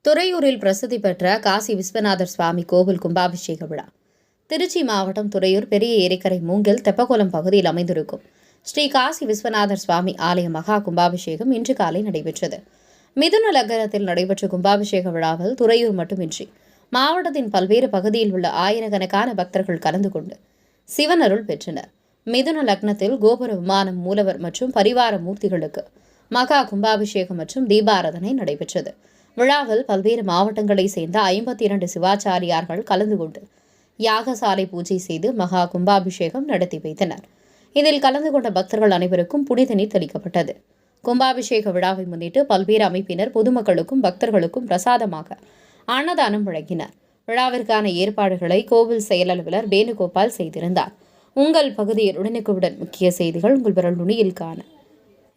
துறையூரில் பிரசித்தி பெற்ற காசி விஸ்வநாதர் சுவாமி கோவில் கும்பாபிஷேக விழா. திருச்சி மாவட்டம் துறையூர் பெரிய ஏரிக்கரை மூங்கில் தெப்பக்குளம் பகுதியில் அமைந்திருக்கும் ஸ்ரீ காசி விஸ்வநாதர் சுவாமி ஆலய மகா கும்பாபிஷேகம் இன்று காலை நடைபெற்றது. மிதுன லக்னத்தில் நடைபெற்ற கும்பாபிஷேக விழாவில் துறையூர் மட்டுமின்றி மாவட்டத்தின் பல்வேறு பகுதியில் உள்ள ஆயிரக்கணக்கான பக்தர்கள் கலந்து கொண்டு சிவனருள் பெற்றனர். மிதுன லக்னத்தில் கோபுர விமானம், மூலவர் மற்றும் பரிவார மூர்த்திகளுக்கு மகா கும்பாபிஷேகம் மற்றும் தீபாராதனை நடைபெற்றது. விழாவில் பல்வேறு மாவட்டங்களைச் சேர்ந்த 52 சிவாச்சாரியார்கள் கலந்து கொண்டு யாகசாலை பூஜை செய்து மகா கும்பாபிஷேகம் நடத்தி வைத்தனர். இதில் கலந்து கொண்ட பக்தர்கள் அனைவருக்கும் புனித நீர் தெளிக்கப்பட்டது. கும்பாபிஷேக விழாவை முன்னிட்டு பல்வேறு அமைப்பினர் பொதுமக்களுக்கும் பக்தர்களுக்கும் பிரசாதமாக அன்னதானம் வழங்கினர். விழாவிற்கான ஏற்பாடுகளை கோவில் செயல் அலுவலர் வேணுகோபால் செய்திருந்தார். உங்கள் பகுதியில் உடனுக்குடன் முக்கிய செய்திகள் உங்கள் விரல் நுனியில் காண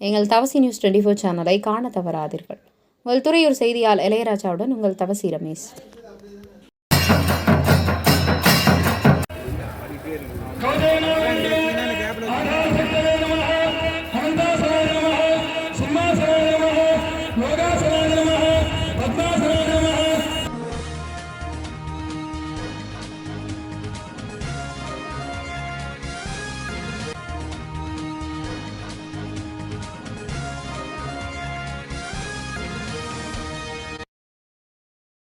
எங்கள் தவசி நியூஸ் 24 சேனலை காண தவறாதீர்கள். உங்கள் துறையூர் செய்தியாளர் இளையராஜாவுடன் உங்கள் தவசி ரமேஷ். கௌதேன